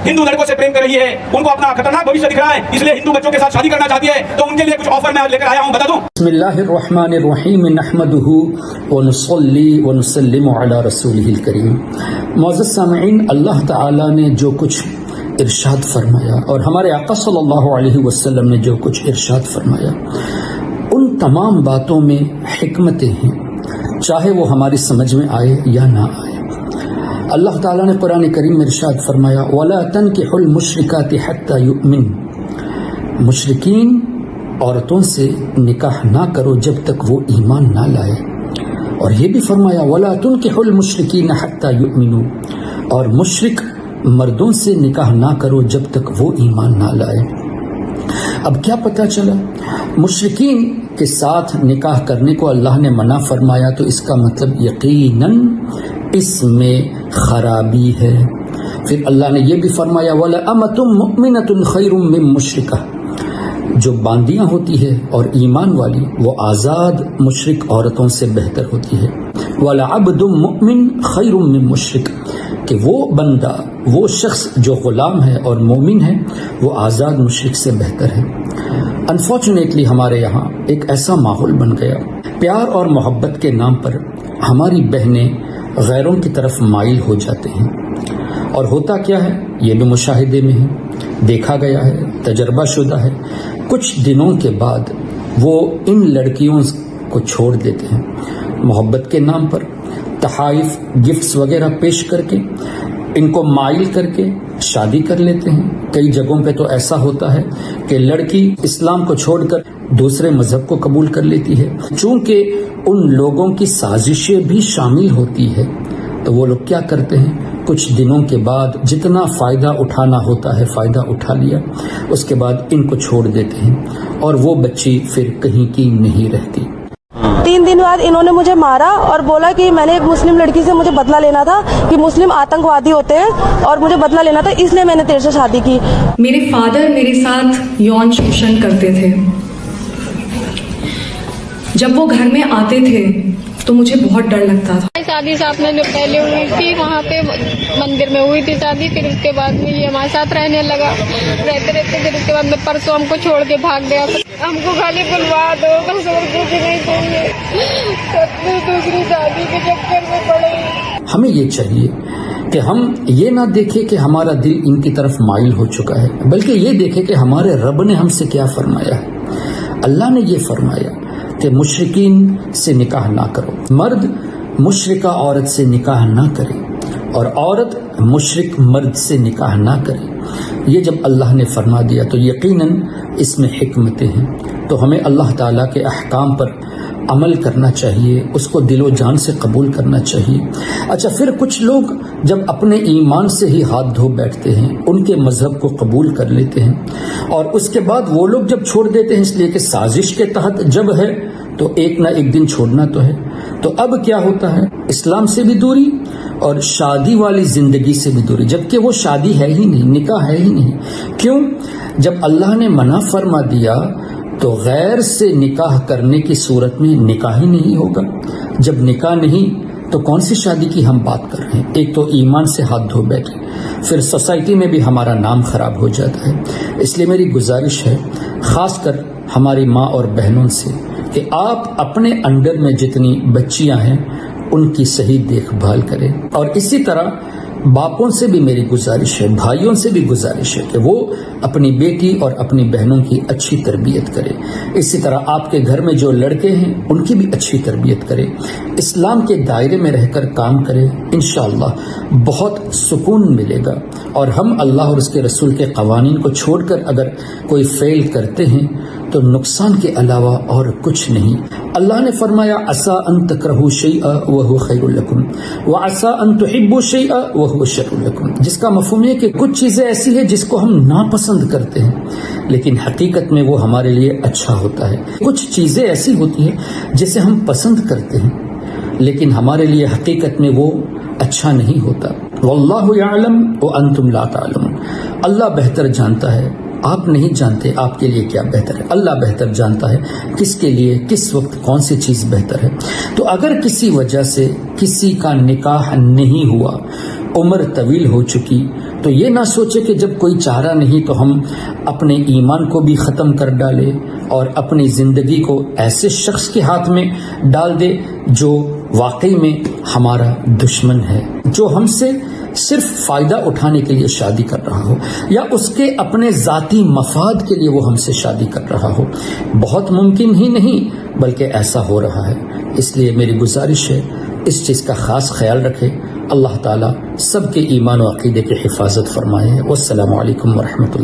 हिंदू लड़कों से प्रेम कर रही है, उनको अपना खतरनाक भविष्य दिख रहा है, इसलिए हिंदू बच्चों के साथ शादी करना चाहती है, तो उनके लिए कुछ ऑफर मैं लेकर आया हूँ, बता दूं। बिस्मिल्लाहिर्रहमानिर्रहीम नहमदुहु व नुसल्ली व नुसल्लिमु अला रसूलिहिल करीम। मुअज़्ज़ज़ सामिईन, अल्लाह ताला ने जो कुछ इरशाद फरमाया और हमारे आका सल्लल्लाहु अलैहि वसल्लम ने जो कुछ इरशाद फरमाया, उन तमाम बातों में हिकमतें हैं, चाहे वो हमारी समझ में आए या ना आए। अल्लाह ताला ने कुरान करीम में इरशाद फरमाया, वला तनकिहुल मुशरिकाति हत्ता युमिन, मुशरिकीन औरतों से निकाह ना करो जब तक वो ईमान ना लाए। और ये भी फरमाया, वला तुनकिहुल मुशरिकीन हत्ता युमिनु, और मुशरिक मर्दों से निकाह ना करो जब तक वो ईमान ना लाए। अब क्या पता चला, मुशरिकीन के साथ निकाह करने को अल्लाह ने मना फरमाया, तो इसका मतलब यकीनन इसमें खराबी है। फिर अल्लाह ने यह भी फरमाया, वला अमतुम मुमिनतुन खैरुम मिन मुशरिका, जो बांदियां होती है और ईमान वाली वो आज़ाद मुशरिक औरतों से बेहतर होती है। वला अब्दुम मुमिन खैरुम मिन मुशरिक, कि वो बंदा, वो शख्स जो गुलाम है और मोमिन है, वो आज़ाद मुशरिक से बेहतर है। अनफॉर्चुनेटली हमारे यहाँ एक ऐसा माहौल बन गया, प्यार और मोहब्बत के नाम पर हमारी बहनें गैरों की तरफ माइल हो जाते हैं। और होता क्या है, ये भी मुशाहिदे में है, देखा गया है, तजर्बा शुदा है, कुछ दिनों के बाद वो इन लड़कियों को छोड़ देते हैं। मोहब्बत के नाम पर तहाइफ, गिफ्ट्स वगैरह पेश करके इनको माइल करके शादी कर लेते हैं। कई जगहों पे तो ऐसा होता है कि लड़की इस्लाम को छोड़कर दूसरे मजहब को कबूल कर लेती है। चूंकि उन लोगों की साजिशें भी शामिल होती है, तो वो लोग क्या करते हैं, कुछ दिनों के बाद जितना फ़ायदा उठाना होता है फ़ायदा उठा लिया, उसके बाद इनको छोड़ देते हैं और वो बच्ची फिर कहीं की नहीं रहती। 3 दिन बाद इन्होंने मुझे मारा और बोला कि मैंने एक मुस्लिम लड़की से मुझे बदला लेना था, कि मुस्लिम आतंकवादी होते हैं और मुझे बदला लेना था, इसलिए मैंने तेरे से शादी की। मेरे फादर मेरे साथ यौन शोषण करते थे। जब वो घर में आते थे तो मुझे बहुत डर लगता था। शादी साथ में जो पहले हुई थी वहाँ पे मंदिर में हुई थी शादी, फिर उसके बाद में ये हमारे साथ रहने लगा, रहते रहते फिर उसके बाद में परसों हमको छोड़ के भाग गया। हमको खाली बुलवा दो, बस और कुछ नहीं चाहिए, सब दूसरी शादी के चक्कर में पड़े। हमें ये चाहिए कि हम ये ना देखें कि हमारा दिल इनकी तरफ माइल हो चुका है, बल्कि ये देखें कि हमारे रब ने हमसे क्या फरमाया है। अल्लाह ने ये फरमाया कि मुशरिकीन से निकाह ना करो, मर्द मुशरिका औरत से निकाह ना करे और औरत मुशरिक मर्द से निकाह ना करे। ये जब अल्लाह ने फरमा दिया तो यकीनन इसमें हिकमतें हैं। तो हमें अल्लाह ताला के अहकाम पर अमल करना चाहिए, उसको दिलो जान से कबूल करना चाहिए। अच्छा, फिर कुछ लोग जब अपने ईमान से ही हाथ धो बैठते हैं, उनके मजहब को कबूल कर लेते हैं और उसके बाद वो लोग जब छोड़ देते हैं इसलिए कि साजिश के तहत जब है तो एक ना एक दिन छोड़ना तो है, तो अब क्या होता है, इस्लाम से भी दूरी और शादी वाली जिंदगी से भी दूरी, जबकि वो शादी है ही नहीं, निकाह है ही नहीं। क्यों? जब अल्लाह ने मना फरमा दिया तो गैर से निकाह करने की सूरत में निकाह ही नहीं होगा। जब निकाह नहीं तो कौन सी शादी की हम बात कर रहे हैं। एक तो ईमान से हाथ धो बैठे, फिर सोसाइटी में भी हमारा नाम खराब हो जाता है। इसलिए मेरी गुजारिश है खासकर हमारी माँ और बहनों से कि आप अपने अंडर में जितनी बच्चियां हैं उनकी सही देखभाल करें। और इसी तरह बापों से भी मेरी गुजारिश है, भाइयों से भी गुजारिश है कि वो अपनी बेटी और अपनी बहनों की अच्छी तरबियत करें। इसी तरह आपके घर में जो लड़के हैं उनकी भी अच्छी तरबियत करें, इस्लाम के दायरे में रहकर काम करें। इंशाअल्लाह बहुत सुकून मिलेगा। और हम अल्लाह और उसके रसूल के कवानीन को छोड़कर अगर कोई फेल करते हैं तो नुकसान के अलावा और कुछ नहीं। अल्लाह ने फरमाया, असा अन तकरहू शैअ व हुव खैरुल लकुम व असा अन तुहिब्बू शैअ व हुव शर्रुल लकुम, जिसका मफ़हूम है कि कुछ चीज़ें ऐसी है जिसको हम नापसंद करते हैं लेकिन हकीकत में वो हमारे लिए अच्छा होता है। कुछ चीज़ें ऐसी होती हैं जिसे हम पसंद करते हैं लेकिन हमारे लिए हकीकत में वो अच्छा नहीं होता। वल्लाहु यअलम व अंतुम ला तअलमून, अल्लाह बेहतर जानता है, आप नहीं जानते आपके लिए क्या बेहतर है। अल्लाह बेहतर जानता है किसके लिए किस वक्त कौन सी चीज़ बेहतर है। तो अगर किसी वजह से किसी का निकाह नहीं हुआ, عمر طویل ہو چکی، تو یہ نہ سوچے کہ جب کوئی چارہ نہیں تو ہم اپنے ایمان کو بھی ختم کر ڈالے اور اپنی زندگی کو ایسے شخص کے ہاتھ میں ڈال دے جو واقعی میں ہمارا دشمن ہے، جو ہم سے صرف فائدہ اٹھانے کے لیے شادی کر رہا ہو یا اس کے اپنے ذاتی مفاد کے لیے وہ ہم سے شادی کر رہا ہو۔ بہت ممکن ہی نہیں بلکہ ایسا ہو رہا ہے۔ اس لیے میری گزارش ہے اس چیز کا خاص خیال رکھے۔ اللہ تعالیٰ سب کے ایمان و عقیدے کی حفاظت فرمائے۔ والسلام علیکم ورحمۃ اللہ۔